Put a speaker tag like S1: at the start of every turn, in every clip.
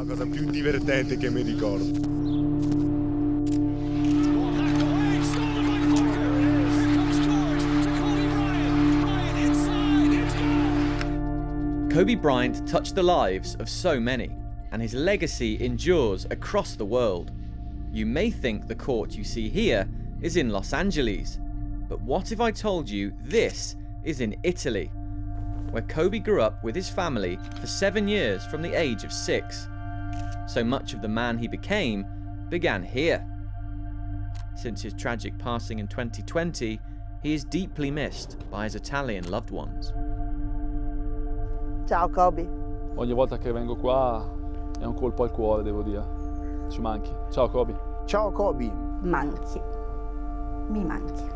S1: La cosa più divertente che mi ricordo.
S2: Kobe Bryant touched the lives of so many, and his legacy endures across the world. You may think the court you see here is in Los Angeles, but what if I told you this is in Italy, where Kobe grew up with his family for 7 years from the age of 6. So much of the man he became began here. Since his tragic passing in 2020, he is deeply missed by his Italian loved ones.
S3: Ciao Kobe.
S4: Ogni volta che vengo qua è un colpo al cuore, devo dire. Ci manchi. Ciao Kobe.
S5: Ciao Kobe.
S3: Manchi. Mi manchi.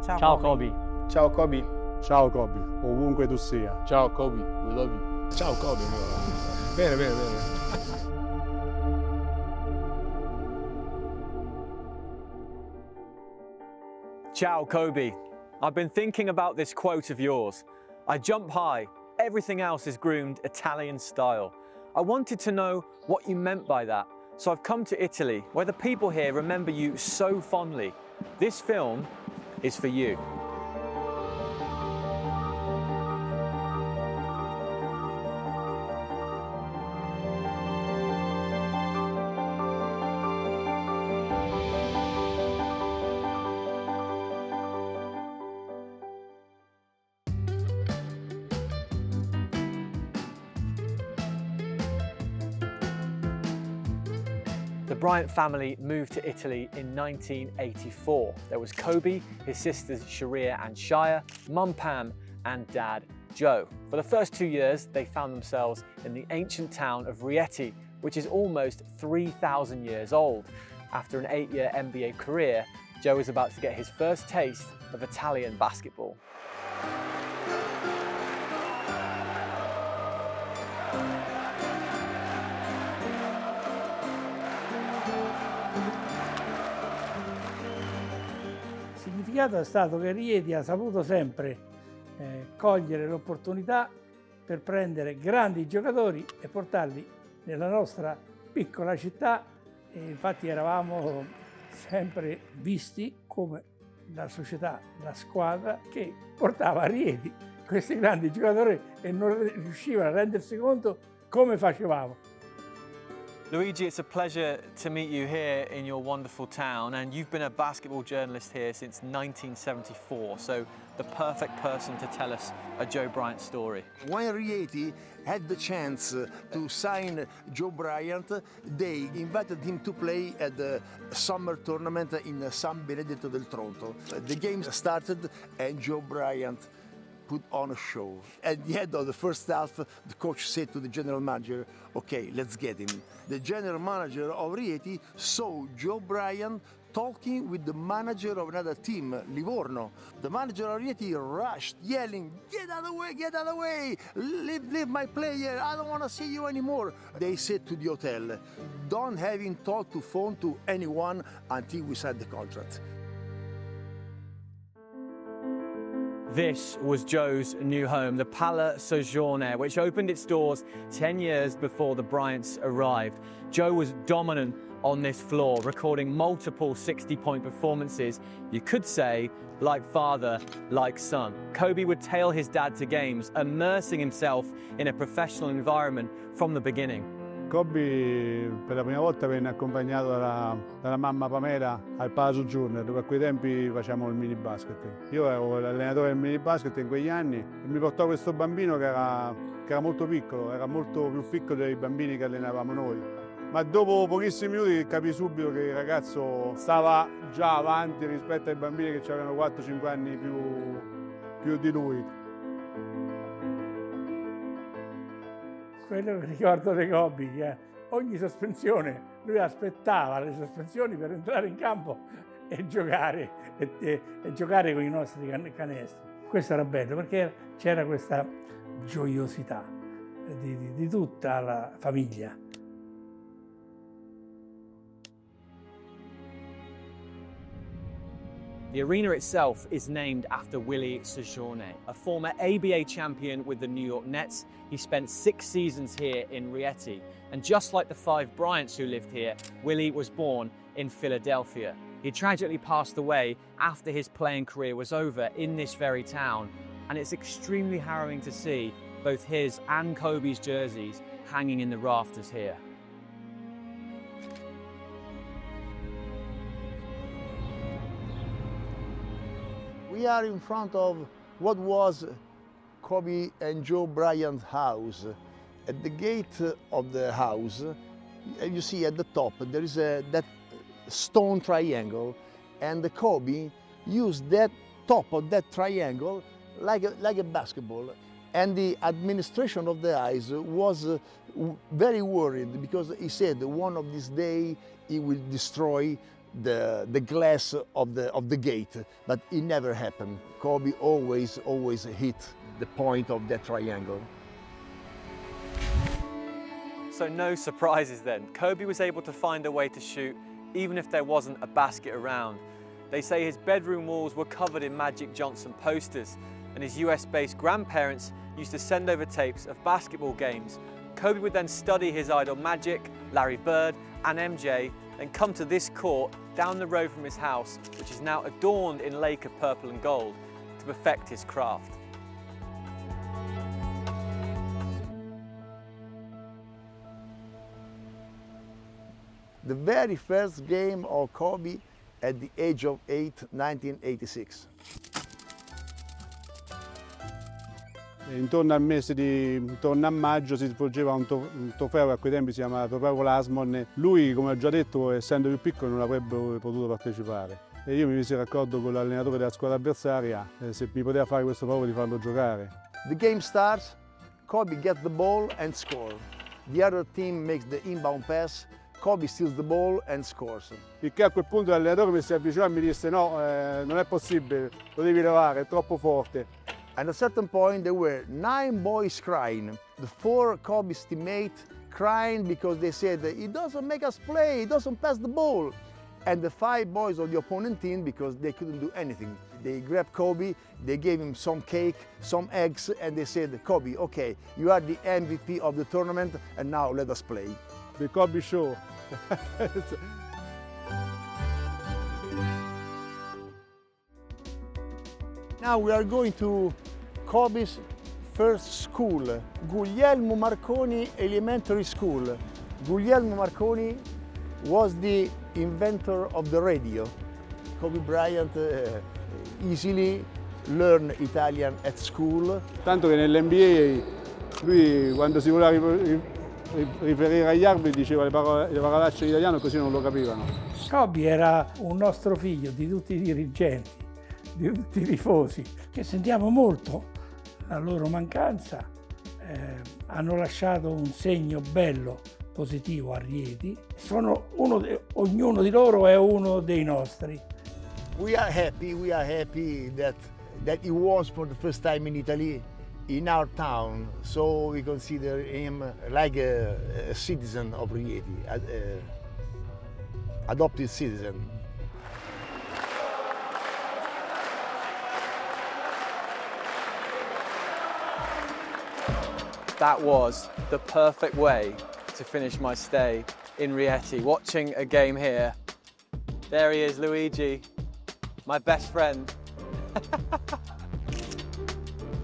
S6: Ciao Kobe.
S5: Ciao Kobe.
S7: Ciao Kobe, ovunque tu sia.
S4: Ciao Kobe, we love you.
S1: Ciao Kobe. Bene, bene, bene.
S6: Ciao Kobe. I've been thinking about this quote of yours. I jump high, everything else is groomed Italian style. I wanted to know what you meant by that, so I've come to Italy, where the people here remember you so fondly. This film is for you. The Bryant family moved to Italy in 1984. There was Kobe, his sisters Sharia and Shia, Mum Pam, and Dad Joe. For the first 2 years, they found themselves in the ancient town of Rieti, which is almost 3,000 years old. After an 8-year NBA career, Joe was about to get his first taste of Italian basketball.
S8: Il significato è stato che Rieti ha saputo sempre cogliere l'opportunità per prendere grandi giocatori e portarli nella nostra piccola città, e infatti eravamo sempre visti come la società, la squadra che portava a Rieti questi grandi giocatori e non riusciva a rendersi conto come facevamo.
S6: Luigi, it's a pleasure to meet you here in your wonderful town, and you've been a basketball journalist here since 1974, so the perfect person to tell us a Joe Bryant story.
S5: When Rieti had the chance to sign Joe Bryant, they invited him to play at the summer tournament in San Benedetto del Tronto. The game started and Joe Bryant put on a show. At the end of the first half, the coach said to the general manager, okay, let's get him. The general manager of Rieti saw Joe Bryant talking with the manager of another team, Livorno. The manager of Rieti rushed, yelling, get out of the way, get out of the way, leave my player, I don't want to see you anymore. They said to the hotel, don't have him talk to phone to anyone until we sign the contract.
S6: This was Joe's new home, the Pala Soggiorno, which opened its doors 10 years before the Bryants arrived. Joe was dominant on this floor, recording multiple 60-point performances. You could say, like father, like son. Kobe would tail his dad to games, immersing himself in a professional environment from the beginning.
S7: Kobe per la prima volta venne accompagnato dalla mamma Pamela al Palazzo Junior, dove a quei tempi facciamo il mini basket. Io ero l'allenatore del mini basket in quegli anni e mi portò questo bambino che era molto piccolo, era molto più piccolo dei bambini che allenavamo noi. Ma dopo pochissimi minuti capì subito che il ragazzo stava già avanti rispetto ai bambini che avevano 4-5 anni più di lui.
S8: Quello che ricordo di Kobe, che ogni sospensione, lui aspettava le sospensioni per entrare in campo e giocare, e giocare con i nostri canestri. Questo era bello perché c'era questa gioiosità di tutta la famiglia.
S6: The arena itself is named after Willie Sojourner, a former ABA champion with the New York Nets. He spent 6 seasons here in Rieti. And just like the 5 Bryants who lived here, Willie was born in Philadelphia. He tragically passed away after his playing career was over in this very town. And it's extremely harrowing to see both his and Kobe's jerseys hanging in the rafters here.
S5: We are in front of what was Kobe and Joe Bryant's house. At the gate of the house, you see at the top there is that stone triangle, and Kobe used that top of that triangle like a basketball. And the administration of the ice was very worried because he said one of these days he will destroy the glass of the gate, but it never happened. Kobe always hit the point of that triangle.
S6: So no surprises then. Kobe was able to find a way to shoot even if there wasn't a basket around. They say his bedroom walls were covered in Magic Johnson posters, and his US-based grandparents used to send over tapes of basketball games. Kobe would then study his idol Magic, Larry Bird and MJ, then come to this court down the road from his house, which is now adorned in Laker purple and gold, to perfect his craft.
S5: The very first game of Kobe at the age of 8, 1986.
S7: Intorno intorno a maggio si svolgeva un trofeo che a quei tempi si chiamava Trofeo Lasmon. Lui, come ho già detto, essendo più piccolo non avrebbe potuto partecipare. E io mi misi d'accordo con l'allenatore della squadra avversaria se mi poteva fare questo favore di farlo giocare.
S5: The game starts, Kobe gets the ball and scores. The other team makes the inbound pass, Kobe steals the ball and scores.
S7: Finché a quel punto l'allenatore mi si avvicinò e mi disse no, non è possibile, lo devi levare, è troppo forte.
S5: At a certain point there were 9 boys crying. The 4 Kobe's teammates crying because they said he doesn't make us play, he doesn't pass the ball. And the 5 boys of the opponent team, because they couldn't do anything. They grabbed Kobe, they gave him some cake, some eggs, and they said, Kobe, okay, you are the MVP of the tournament and now let us play.
S7: The Kobe Show.
S5: Now we are going to Kobe's first school, Guglielmo Marconi Elementary School. Guglielmo Marconi was the inventor of the radio. Kobe Bryant easily learned Italian at school.
S7: Tanto che nell'NBA lui quando si voleva riferire agli arbitri diceva le parolacce in italiano così non lo capivano.
S8: Kobe era un nostro figlio di tutti i dirigenti, di tutti i tifosi, che sentiamo molto la loro mancanza. Hanno lasciato un segno bello, positivo a Rieti. Ognuno di loro è uno dei nostri.
S5: We are happy that he was for the first time in Italy, in our town. So we consider him like a citizen of Rieti, adopted citizen.
S6: That was the perfect way to finish my stay in Rieti, watching a game here. There he is, Luigi, my best friend.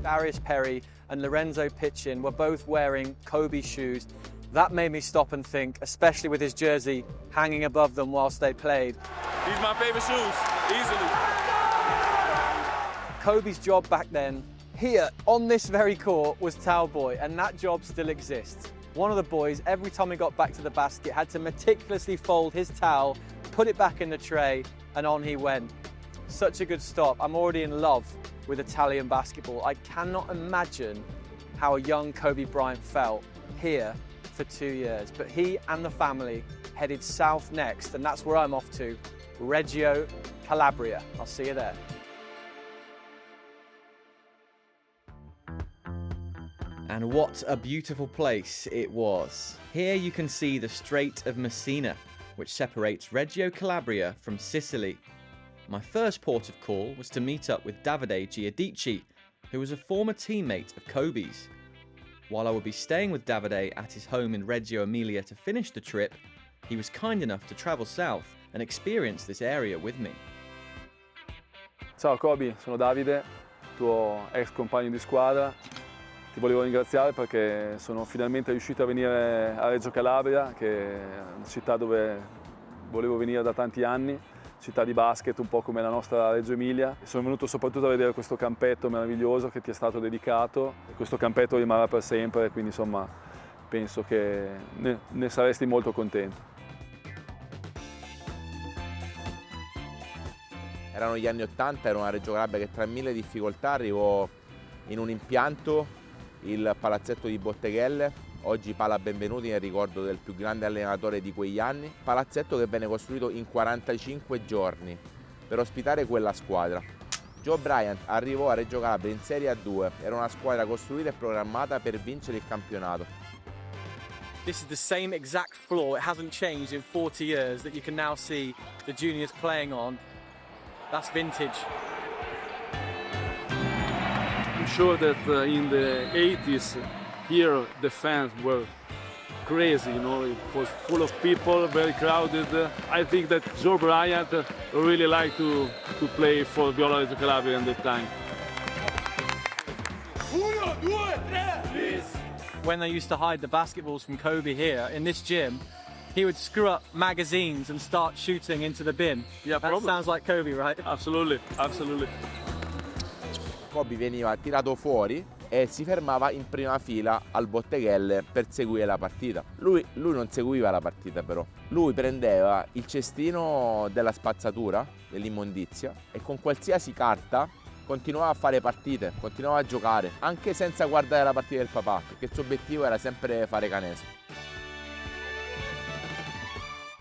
S6: Darius Perry and Lorenzo Pitchin were both wearing Kobe shoes. That made me stop and think, especially with his jersey hanging above them whilst they played.
S9: These are my favorite shoes, easily.
S6: Kobe's job back then, here on this very court, was towel boy, and that job still exists. One of the boys, every time he got back to the basket, had to meticulously fold his towel, put it back in the tray, and on he went. Such a good stop. I'm already in love with Italian basketball. I cannot imagine how a young Kobe Bryant felt here for 2 years. But he and the family headed south next, and that's where I'm off to, Reggio Calabria. I'll see you there.
S2: And what a beautiful place it was. Here you can see the Strait of Messina, which separates Reggio Calabria from Sicily. My first port of call was to meet up with Davide Giudici, who was a former teammate of Kobe's. While I would be staying with Davide at his home in Reggio Emilia to finish the trip, he was kind enough to travel south and experience this area with me.
S4: Ciao Kobe, sono Davide, tuo ex compagno di squadra. Ti volevo ringraziare perché sono finalmente riuscito a venire a Reggio Calabria, che è una città dove volevo venire da tanti anni, città di basket un po' come la nostra Reggio Emilia. Sono venuto soprattutto a vedere questo campetto meraviglioso che ti è stato dedicato. Questo campetto rimarrà per sempre, quindi insomma penso che ne saresti molto contento.
S10: Erano gli anni '80, era una Reggio Calabria che tra mille difficoltà arrivò in un impianto, il palazzetto di Botteghelle, oggi Pala Benvenuti nel ricordo del più grande allenatore di quegli anni, palazzetto che venne costruito in 45 giorni per ospitare quella squadra. Joe Bryant arrivò a Reggio Calabria in Serie A2, era una squadra costruita e programmata per vincere il campionato.
S6: This is the same exact floor, it hasn't changed in 40 years, that you can now see the juniors playing on. That's vintage.
S11: I'm sure that in the 80s, here the fans were crazy, you know, it was full of people, very crowded. I think that Joe Bryant really liked to play for Viola Reggio Calabria at that time.
S6: When they used to hide the basketballs from Kobe here in this gym, he would screw up magazines and start shooting into the bin.
S11: Yeah,
S6: that
S11: probably.
S6: sounds like Kobe, right?
S11: Absolutely, absolutely.
S10: Kobe veniva tirato fuori e si fermava in prima fila al Botteghelle per seguire la partita. Lui non seguiva la partita però, lui prendeva il cestino della spazzatura, dell'immondizia e con qualsiasi carta continuava a fare partite, continuava a giocare, anche senza guardare la partita del papà, perché il suo obiettivo era sempre fare canestro.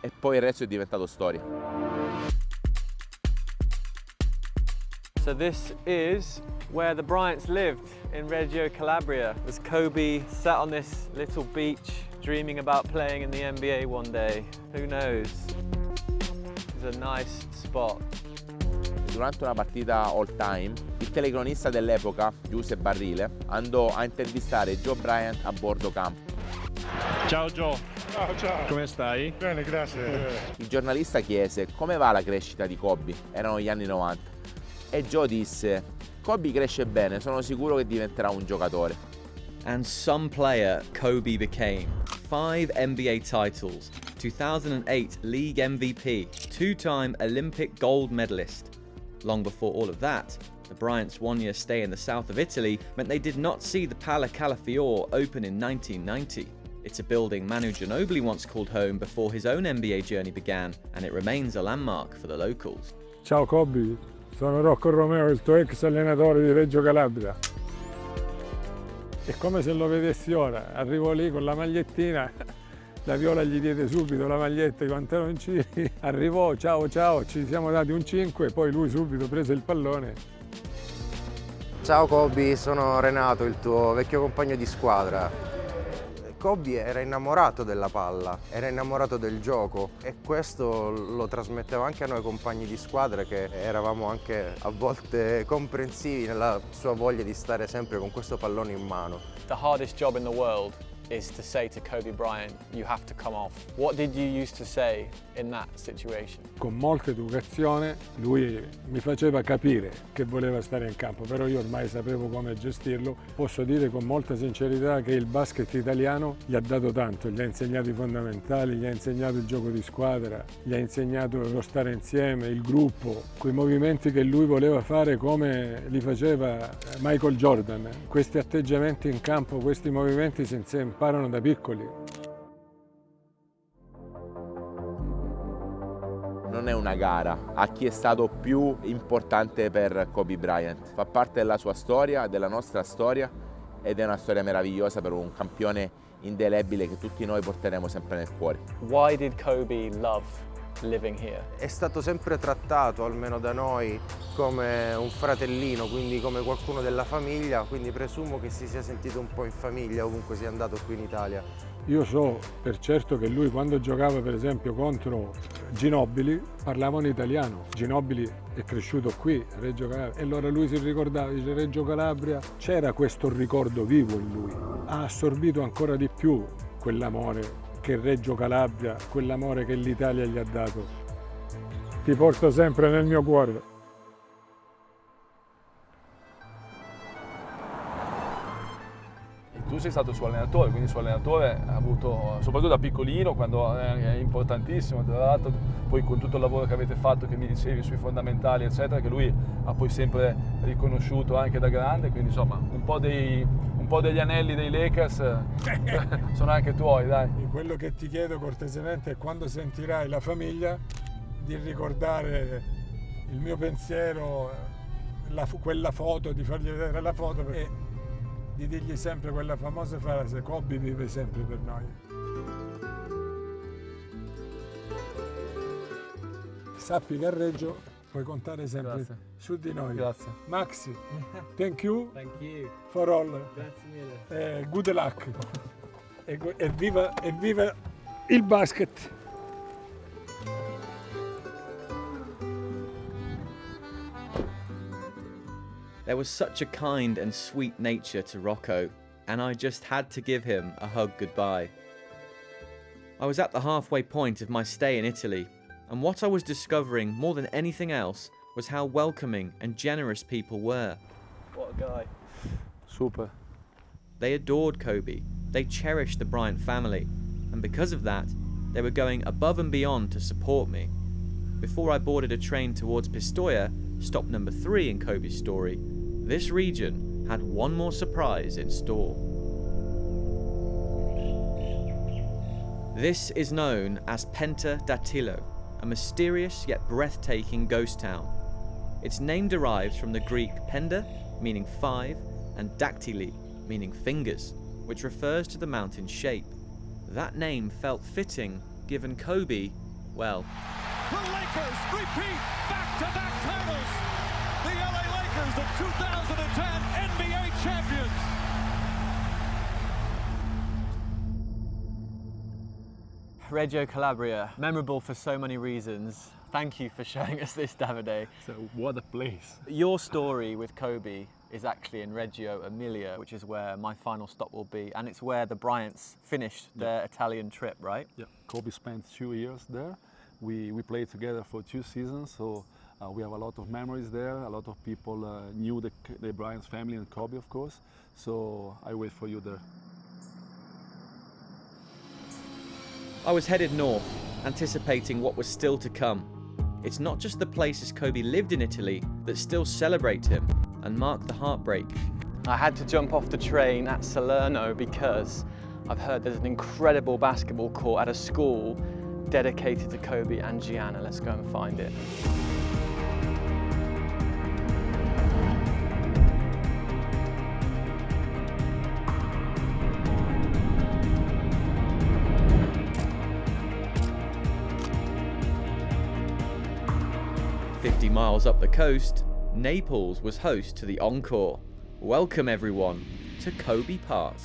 S10: E poi il resto è diventato storia.
S6: So this is where the Bryants lived, in Reggio Calabria. As Kobe sat on this little beach, dreaming about playing in the NBA one day. Who knows? It's a nice spot.
S10: Durante una partita all time, il telecronista dell'epoca, Giuseppe Barrile, andò a intervistare Joe Bryant a bordo campo.
S7: Ciao Joe.
S1: Ciao.
S7: Come stai?
S1: Bene, grazie.
S10: Il giornalista chiese come va la crescita di Kobe, erano gli anni 90, e Joe disse: Kobe cresce bene, sono sicuro che diventerà un giocatore.
S2: And some player Kobe became. 5 NBA titles, 2008 League MVP, 2-time Olympic gold medalist. Long before all of that, the Bryants' one-year stay in the south of Italy meant they did not see the Pala Calafiore open in 1990. It's a building Manu Ginobili once called home before his own NBA journey began, and it remains a landmark for the locals.
S7: Ciao Kobe, sono Rocco Romeo, il tuo ex allenatore di Reggio Calabria. È come se lo vedessi ora, arrivo lì con la magliettina, la Viola gli diede subito la maglietta, i pantaloncini, arrivò, ciao ciao, ci siamo dati un 5, poi lui subito prese il pallone.
S12: Ciao Kobe, sono Renato, il tuo vecchio compagno di squadra. Kobe era innamorato della palla, era innamorato del gioco e questo lo trasmetteva anche a noi compagni di squadra, che eravamo anche a volte comprensivi nella sua voglia di stare sempre con questo pallone in mano.
S6: The hardest job in the world is to say to Kobe Bryant, you have to come off. What did you used to say in that situation?
S7: Con molta educazione lui mi faceva capire che voleva stare in campo, però io ormai sapevo come gestirlo. Posso dire con molta sincerità che il basket italiano gli ha dato tanto, gli ha insegnato i fondamentali, gli ha insegnato il gioco di squadra, gli ha insegnato lo stare insieme, il gruppo, quei movimenti che lui voleva fare come li faceva Michael Jordan. Questi atteggiamenti in campo, questi movimenti si imparano da piccoli.
S10: Non è una gara a chi è stato più importante per Kobe Bryant. Fa parte della sua storia, della nostra storia, ed è una storia meravigliosa per un campione indelebile che tutti noi porteremo sempre nel cuore.
S6: Why did Kobe love living here?
S12: È stato sempre trattato, almeno da noi, come un fratellino, quindi come qualcuno della famiglia, quindi presumo che si sia sentito un po' in famiglia ovunque sia andato qui in Italia.
S13: Io so per certo che lui quando giocava per esempio contro Ginobili parlava in italiano. Ginobili è cresciuto qui a Reggio Calabria e allora lui si ricordava, dice Reggio Calabria, c'era questo ricordo vivo in lui. Ha assorbito ancora di più quell'amore che Reggio Calabria, quell'amore che l'Italia gli ha dato. Ti porto sempre nel mio cuore.
S4: Tu sei stato il suo allenatore, quindi il suo allenatore ha avuto, soprattutto da piccolino, quando è importantissimo, tra l'altro poi con tutto il lavoro che avete fatto, che mi dicevi sui fondamentali eccetera, che lui ha poi sempre riconosciuto anche da grande, quindi insomma un po' degli anelli dei Lakers sono anche tuoi, dai.
S13: E quello che ti chiedo cortesemente è quando sentirai la famiglia di ricordare il mio pensiero, quella foto, di fargli vedere la foto e di dirgli sempre quella famosa frase: Kobe vive sempre per noi. Sappi che a Reggio puoi contare sempre su di noi.
S4: Grazie.
S13: Maxi, thank you, for all. Grazie mille. Good luck. E viva il basket.
S2: There was such a kind and sweet nature to Rocco, and I just had to give him a hug goodbye. I was at the halfway point of my stay in Italy, and what I was discovering more than anything else was how welcoming and generous people were.
S6: What a guy.
S4: Super.
S2: They adored Kobe, they cherished the Bryant family, and because of that, they were going above and beyond to support me. Before I boarded a train towards Pistoia, stop number 3 in Kobe's story, this region had one more surprise in store. This is known as Penta Dattilo, a mysterious yet breathtaking ghost town. Its name derives from the Greek penda, meaning 5, and dactyli, meaning fingers, which refers to the mountain's shape. That name felt fitting given Kobe, well...
S9: The Lakers repeat back-to-back titles! The LA Lakers, the 2010 NBA champions!
S6: Reggio Calabria, memorable for so many reasons. Thank you for showing us this, Davide.
S4: So what a place.
S6: Your story with Kobe is actually in Reggio Emilia, which is where my final stop will be, and it's where the Bryants finished their Italian trip, right?
S4: Yeah, Kobe spent 2 years there. We played together for 2 seasons, so we have a lot of memories there. A lot of people knew the Bryant's family and Kobe, of course. So I wait for you there.
S2: I was headed north, anticipating what was still to come. It's not just the places Kobe lived in Italy that still celebrate him and mark the heartbreak.
S6: I had to jump off the train at Salerno because I've heard there's an incredible basketball court at a school dedicated to Kobe and Gianna. Let's go and find it.
S2: Miles up the coast, Naples was host to the Encore. Welcome everyone to Kobe Park.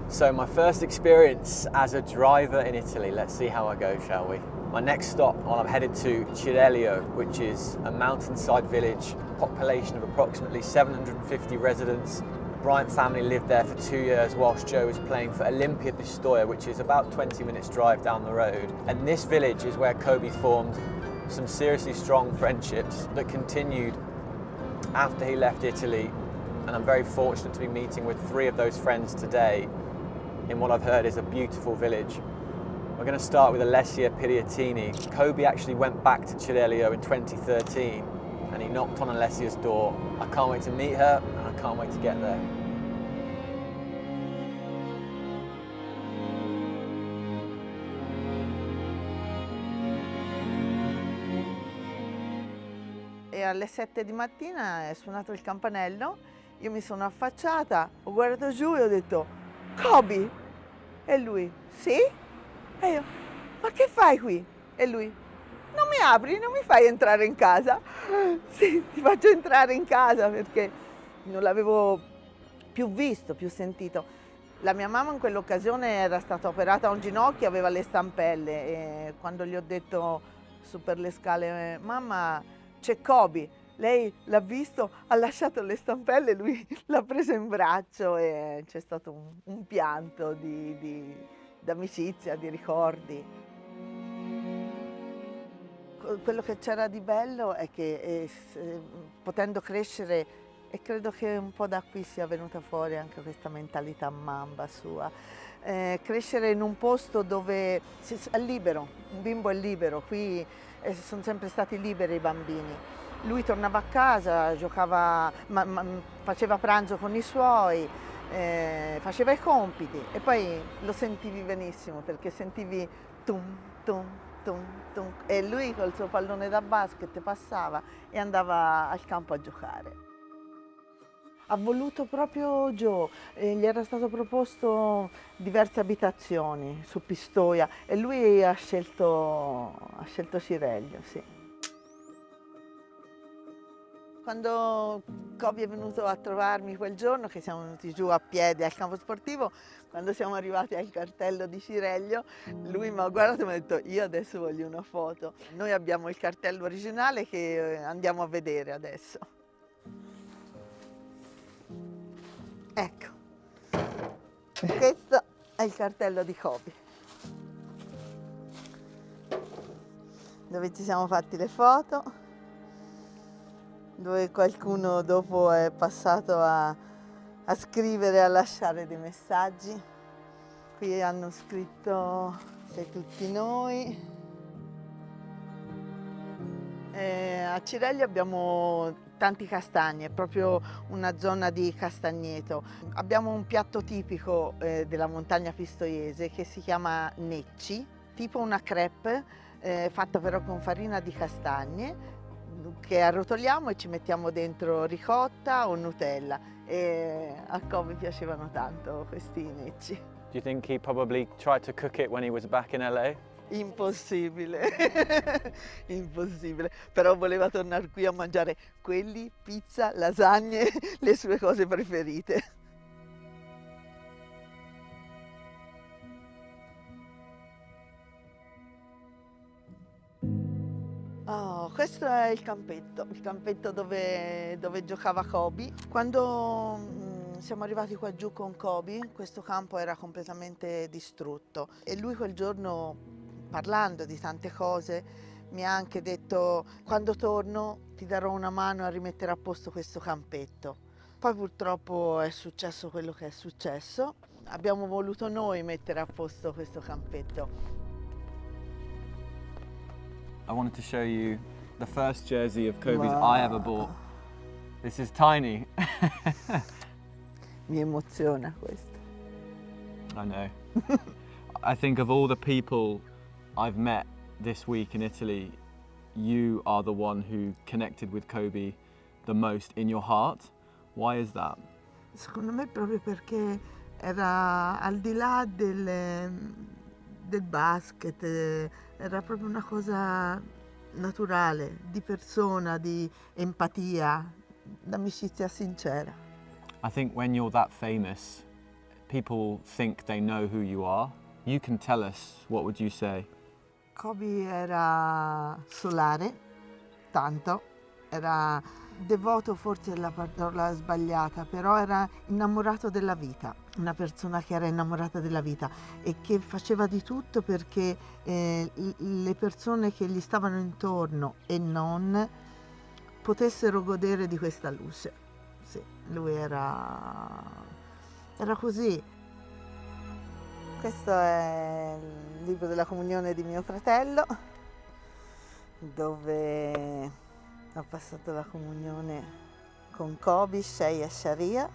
S6: So my first experience as a driver in Italy. Let's see how I go, shall we? My next stop, I'm headed to Cirelio, which is a mountainside village, population of approximately 750 residents. The Bryant family lived there for 2 years whilst Joe was playing for Olimpia Pistoia, which is about 20 minutes drive down the road. And this village is where Kobe formed some seriously strong friendships that continued after he left Italy. And I'm very fortunate to be meeting with 3 of those friends today in what I've heard is a beautiful village. We're going to start with Alessia Piriatini. Kobe actually went back to Cirelio in 2013
S2: and he knocked on Alessia's door. I can't wait to meet her, and I can't wait to get there.
S14: E alle 7 di mattina è suonato il campanello, io mi sono affacciata, ho guardato giù e ho detto Kobe! E lui, sì? E io, ma che fai qui? E lui, non mi apri, non mi fai entrare in casa? Sì, ti faccio entrare in casa perché non l'avevo più visto, più sentito. La mia mamma in quell'occasione era stata operata a un ginocchio, aveva le stampelle e quando gli ho detto su per le scale, mamma c'è Kobe, lei l'ha visto, ha lasciato le stampelle, lui l'ha preso in braccio e c'è stato un pianto di amicizia, di ricordi. Quello che c'era di bello è che potendo crescere, e credo che un po' da qui sia venuta fuori anche questa mentalità mamba sua, crescere in un posto dove è libero, un bimbo è libero, qui sono sempre stati liberi i bambini. Lui tornava a casa, giocava, faceva pranzo con i suoi, faceva i compiti e poi lo sentivi benissimo perché sentivi tum tum tum tum e lui col suo pallone da basket passava e andava al campo a giocare. Ha voluto proprio Joe, gli era stato proposto diverse abitazioni su Pistoia e lui ha scelto Cireglio, sì. Quando Kobe è venuto a trovarmi quel giorno, che siamo venuti giù a piedi al campo sportivo, quando siamo arrivati al cartello di Cireglio, lui mi ha guardato e mi ha detto io adesso voglio una foto. Noi abbiamo il cartello originale che andiamo a vedere adesso. Ecco, questo è il cartello di Kobe, dove ci siamo fatti le foto, dove qualcuno dopo è passato a scrivere, a lasciare dei messaggi. Qui hanno scritto sei tutti noi. A Cireglio abbiamo tanti castagni, è proprio una zona di castagneto. Abbiamo un piatto tipico della montagna pistoiese che si chiama necci, tipo una crepe fatta però con farina di castagne che arrotoliamo e ci mettiamo dentro ricotta o Nutella e a Kobe piacevano tanto questi necci.
S6: Do you think he probably tried to cook it when he was back in LA?
S14: Impossibile, impossibile, però voleva tornare qui a mangiare quelli, pizza, lasagne, le sue cose preferite. Oh, questo è il campetto dove giocava Kobe. Quando siamo arrivati qua giù con Kobe, questo campo era completamente distrutto e lui quel giorno, parlando di tante cose, mi ha anche detto quando torno ti darò una mano a rimettere a posto questo campetto. Poi purtroppo è successo quello che è successo, abbiamo voluto noi mettere a posto questo campetto.
S6: I wanted to show you the first jersey of Kobe's I ever bought. This is tiny.
S14: Mi emoziona questo.
S6: I know. I think of all the people I've met this week in Italy, you are the one who connected with Kobe the most in your heart. Why is that?
S14: Secondo me proprio perché era al di là del basket, era proprio una cosa naturale, di persona, di empatia, d'amicizia sincera.
S6: I think when you're that famous, people think they know who you are. You can tell us, what would you say?
S14: Kobe era solare, tanto, era devoto, forse è la parola sbagliata, però era innamorato della vita, una persona che era innamorata della vita e che faceva di tutto perché le persone che gli stavano intorno e non potessero godere di questa luce. Sì, lui era così. Questo è il libro della comunione di mio fratello, dove Ha passato la comunione con Kobe, Shea e Sharia.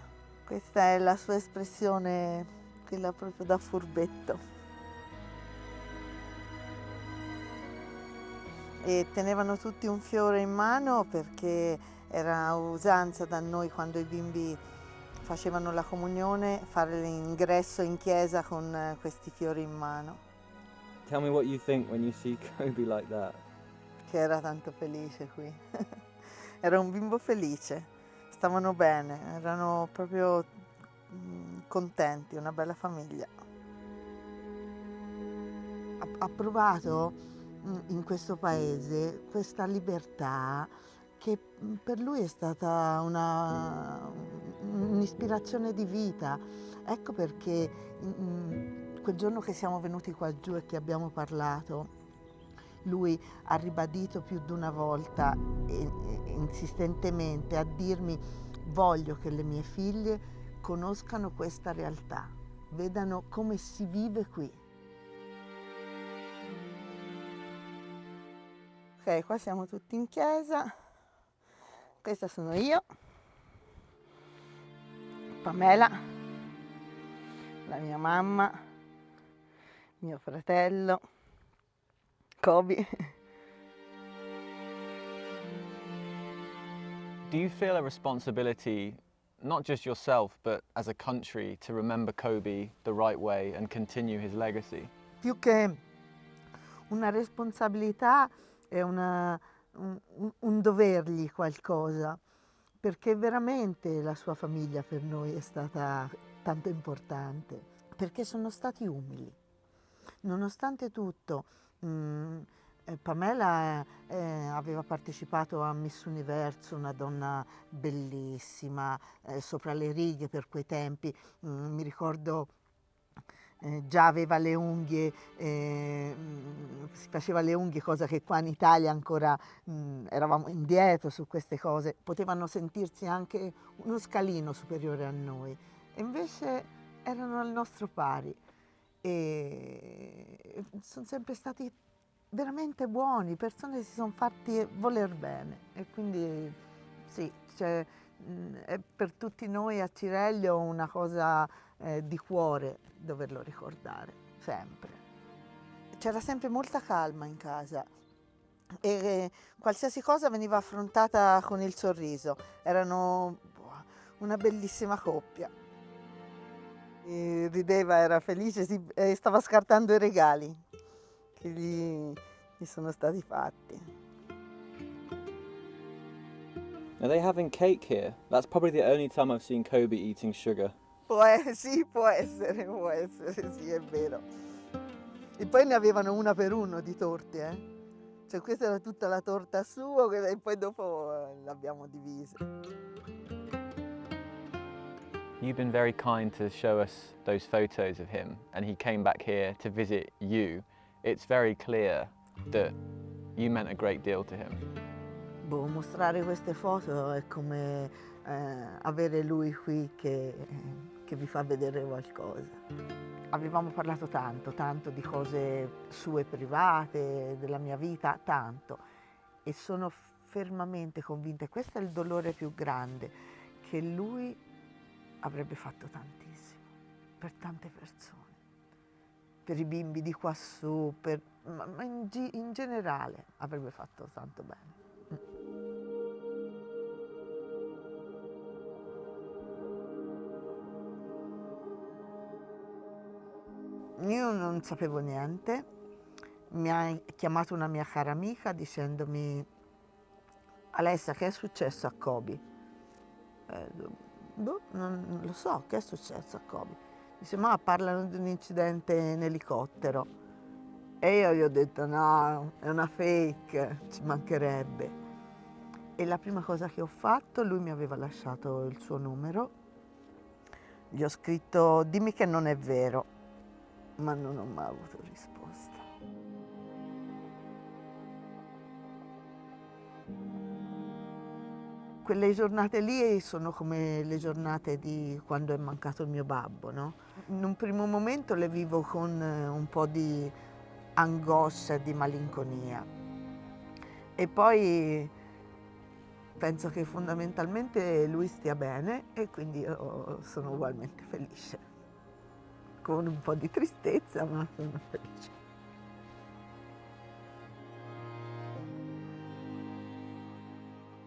S14: Questa è la sua espressione, quella proprio da furbetto. E tenevano tutti un fiore in mano perché era usanza da noi quando i bimbi facevano la comunione fare l'ingresso in chiesa con questi fiori in mano.
S6: Tell me what you think when you see Kobe like that.
S14: Che era tanto felice qui. Era un bimbo felice, stavano bene, erano proprio contenti, una bella famiglia. Ha provato in questo paese questa libertà che per lui è stata un'ispirazione di vita. Ecco perché quel giorno che siamo venuti qua giù e che abbiamo parlato, lui ha ribadito più di una volta insistentemente a dirmi: voglio che le mie figlie conoscano questa realtà, vedano come si vive qui. Ok, qua siamo tutti in chiesa. Questa sono io, Pamela, la mia mamma, mio fratello, Kobe.
S2: Do you feel a responsibility, not just yourself, but as a country, to remember Kobe the right way and continue his legacy?
S14: Più che una responsabilità è un dovergli qualcosa, perché veramente la sua famiglia per noi è stata tanto importante, perché sono stati umili. Nonostante tutto, Pamela aveva partecipato a Miss Universo, una donna bellissima, sopra le righe per quei tempi. Mi ricordo già aveva le unghie, si faceva le unghie, cosa che qua in Italia ancora eravamo indietro su queste cose. Potevano sentirsi anche uno scalino superiore a noi, e invece erano al nostro pari. E sono sempre stati veramente buoni, persone che si sono fatti voler bene, e quindi sì, è per tutti noi a Cireglio una cosa di cuore doverlo ricordare, sempre. C'era sempre molta calma in casa e qualsiasi cosa veniva affrontata con il sorriso. Erano una bellissima coppia. E rideva, era felice, stava scartando i regali che gli sono stati fatti.
S6: Are they having cake here? That's probably the only time I've seen Kobe eating sugar.
S14: Sì, può essere, sì, è vero. E poi ne avevano una per uno di torte, Cioè questa era tutta la torta sua e poi dopo l'abbiamo divisa.
S2: You've been very kind to show us those photos of him, and he came back here to visit you. It's very clear that you meant a great deal to him.
S14: Mostrare queste foto è come avere lui qui che vi fa vedere qualcosa. Avevamo parlato tanto di cose sue private, della mia vita, tanto. E sono fermamente convinta, e questo è il dolore più grande, che lui avrebbe fatto tantissimo per tante persone, per i bimbi di quassù, ma in generale avrebbe fatto tanto bene. Io non sapevo niente, mi ha chiamato una mia cara amica dicendomi: Alessia, che è successo a Kobe? Non lo so, che è successo a Kobe? Dice: ma parlano di un incidente in elicottero. E io gli ho detto: no, è una fake, ci mancherebbe. E la prima cosa che ho fatto, lui mi aveva lasciato il suo numero, gli ho scritto: dimmi che non è vero, ma non ho mai avuto risposta. Quelle giornate lì sono come le giornate di quando è mancato il mio babbo, no? In un primo momento le vivo con un po' di angoscia e di malinconia, e poi penso che fondamentalmente lui stia bene e quindi io sono ugualmente felice, con un po' di tristezza, ma sono felice.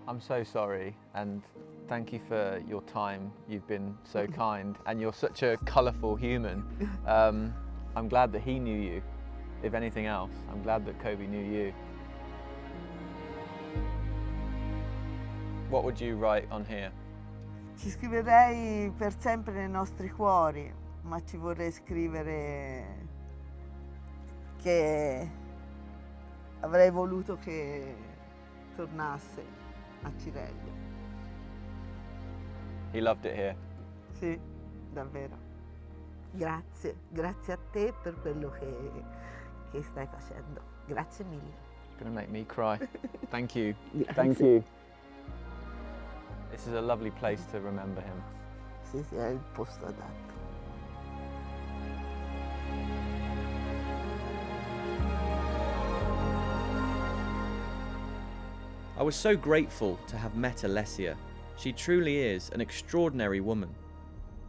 S2: I'm so sorry, and thank you for your time. You've been so kind, and you're such a colourful human. I'm glad that he knew you, if anything else. I'm glad that Kobe knew you. What would you write on here?
S14: Ci scriverei per sempre nei nostri cuori, ma ci vorrei scrivere che avrei voluto che tornasse a Cirello.
S2: He loved it here.
S14: Sì, davvero. Grazie, grazie a te per quello che stai facendo. Grazie mille.
S2: It's gonna make me cry. Thank you.
S14: Grazie.
S2: Thank you. This is a lovely place to remember him.
S14: Sì, sì, è il posto adatto.
S2: I was so grateful to have met Alessia. She truly is an extraordinary woman.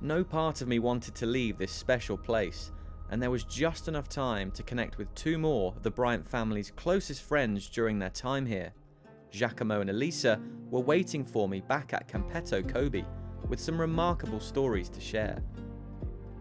S2: No part of me wanted to leave this special place, and there was just enough time to connect with two more of the Bryant family's closest friends during their time here. Giacomo and Elisa were waiting for me back at Campetto Kobe with some remarkable stories to share.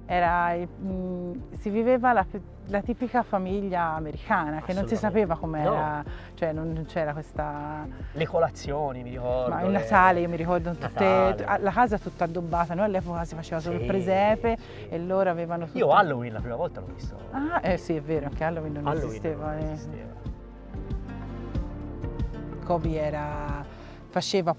S15: Si viveva la tipica famiglia americana, che non si sapeva com'era,
S16: no.
S15: Cioè non c'era questa...
S16: Le colazioni, mi ricordo.
S15: Ma il Natale, io mi ricordo la casa tutta addobbata, noi all'epoca si faceva solo il presepe e loro avevano tutto...
S16: Io Halloween la prima volta l'ho visto.
S15: Ah, sì, è vero, anche Halloween non esisteva. Kobe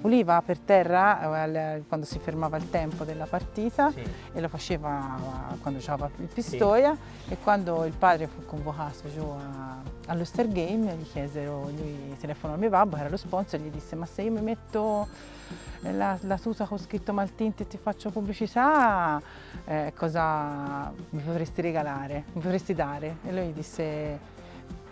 S15: puliva per terra quando si fermava il tempo della partita, sì. E lo faceva quando giocava il Pistoia, sì. E quando il padre fu convocato giù all'Ulster Game gli chiesero, lui telefonò a mio babbo, che era lo sponsor, e gli disse: ma se io mi metto la tuta con scritto Maltinte e ti faccio pubblicità, cosa mi potresti regalare, mi potresti dare? E lui gli disse: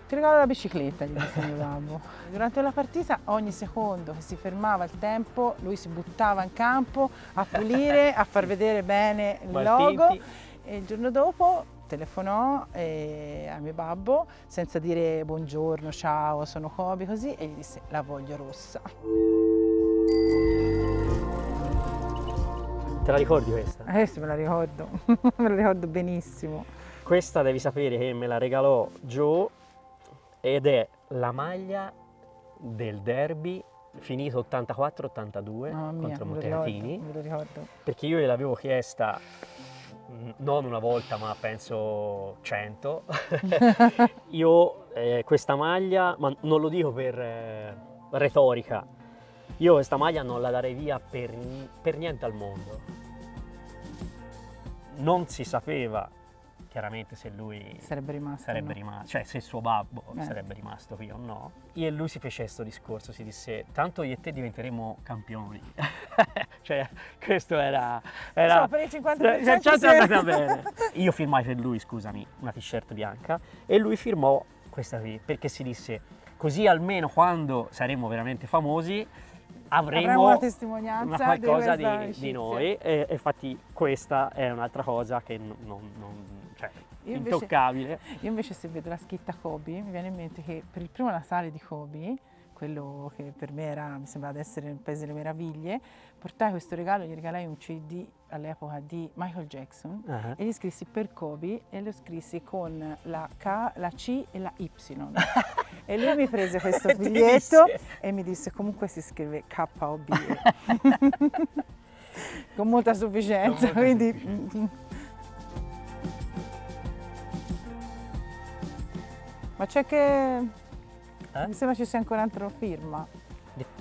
S15: ti regalo la bicicletta, gli disse mio babbo. Durante la partita, ogni secondo che si fermava il tempo, lui si buttava in campo a pulire, a far vedere bene il logo. E il giorno dopo telefonò a mio babbo senza dire buongiorno, ciao, sono Kobe, così, e gli disse: la voglio rossa.
S16: Te la ricordi questa?
S15: Sì, me la ricordo, me la ricordo benissimo.
S16: Questa devi sapere che me la regalò Joe, ed è la maglia del derby finito 84-82 contro Monteatini,
S15: me lo ricordo.
S16: Perché io gliel'avevo chiesta non una volta, ma penso 100. Io questa maglia, ma non lo dico per retorica, io questa maglia non la darei via per niente al mondo. Non si sapeva chiaramente se lui
S15: sarebbe rimasto,
S16: cioè se il suo babbo sarebbe rimasto qui o no. E lui si fece questo discorso, si disse: tanto io e te diventeremo campioni. Cioè questo era
S15: per il 50%
S16: è andata bene. Io firmai per lui, scusami, una t-shirt bianca, e lui firmò questa qui, perché si disse: così almeno quando saremo veramente famosi avremo
S15: una testimonianza,
S16: qualcosa di noi, e infatti questa è un'altra cosa che cioè, intoccabile.
S15: Io invece, se vedo la scritta Kobe, mi viene in mente che per il primo Natale di Kobe, quello che per me mi sembrava essere il Paese delle Meraviglie, portai questo regalo, gli regalai un CD all'epoca di Michael Jackson, e gli scrissi per Kobe, e lo scrissi con la K, la C e la Y. E lui mi prese questo biglietto e mi disse: comunque si scrive K-O-B-E. Con molta sufficienza, quindi... Ma c'è che... Mi sembra ci sia ancora un'altra firma.